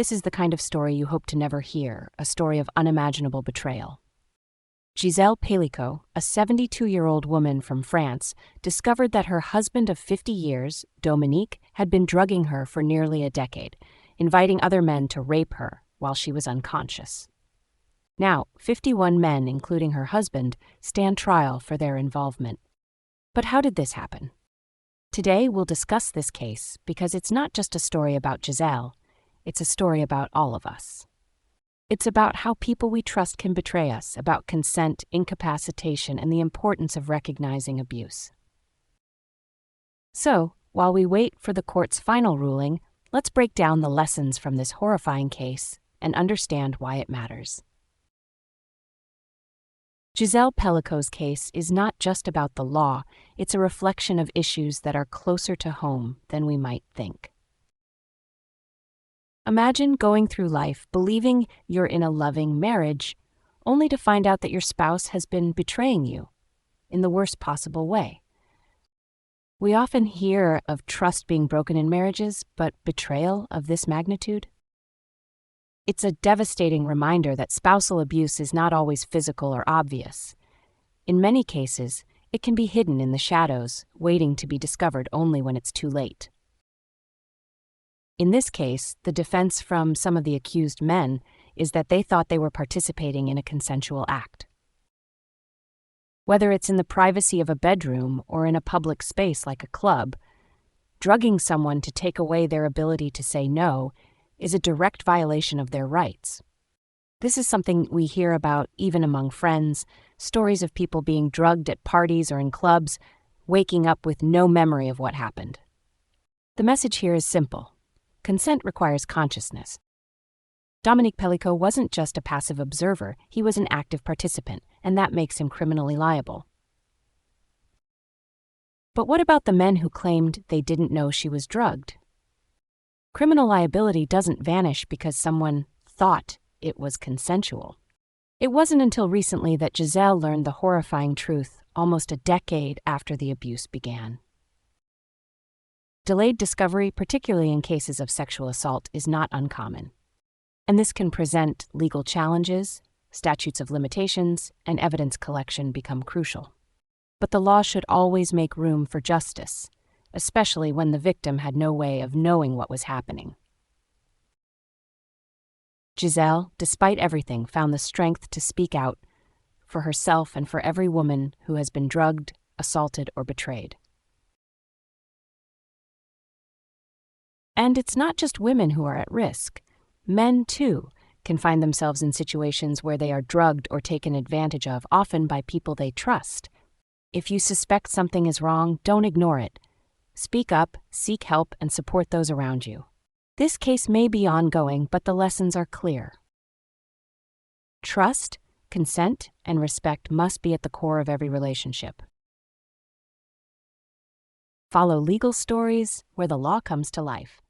This is the kind of story you hope to never hear, a story of unimaginable betrayal. Gisèle Pélicot, a 72-year-old woman from France, discovered that her husband of 50 years, Dominique, had been drugging her for nearly a decade, inviting other men to rape her while she was unconscious. Now, 51 men, including her husband, stand trial for their involvement. But how did this happen? Today, we'll discuss this case because it's not just a story about Gisèle, it's a story about all of us. It's about how people we trust can betray us, about consent, incapacitation, and the importance of recognizing abuse. So, while we wait for the court's final ruling, let's break down the lessons from this horrifying case and understand why it matters. Gisèle Pélicot's case is not just about the law, it's a reflection of issues that are closer to home than we might think. Imagine going through life believing you're in a loving marriage, only to find out that your spouse has been betraying you in the worst possible way. We often hear of trust being broken in marriages, but betrayal of this magnitude? It's a devastating reminder that spousal abuse is not always physical or obvious. In many cases, it can be hidden in the shadows, waiting to be discovered only when it's too late. In this case, the defense from some of the accused men is that they thought they were participating in a consensual act. Whether it's in the privacy of a bedroom or in a public space like a club, drugging someone to take away their ability to say no is a direct violation of their rights. This is something we hear about even among friends, stories of people being drugged at parties or in clubs, waking up with no memory of what happened. The message here is simple. Consent requires consciousness. Dominique Pélicot wasn't just a passive observer, he was an active participant, and that makes him criminally liable. But what about the men who claimed they didn't know she was drugged? Criminal liability doesn't vanish because someone thought it was consensual. It wasn't until recently that Gisèle learned the horrifying truth, almost a decade after the abuse began. Delayed discovery, particularly in cases of sexual assault, is not uncommon. And this can present legal challenges, statutes of limitations, and evidence collection become crucial. But the law should always make room for justice, especially when the victim had no way of knowing what was happening. Gisèle, despite everything, found the strength to speak out for herself and for every woman who has been drugged, assaulted, or betrayed. And it's not just women who are at risk. Men, too, can find themselves in situations where they are drugged or taken advantage of, often by people they trust. If you suspect something is wrong, don't ignore it. Speak up, seek help, and support those around you. This case may be ongoing, but the lessons are clear. Trust, consent, and respect must be at the core of every relationship. Follow legal stories where the law comes to life.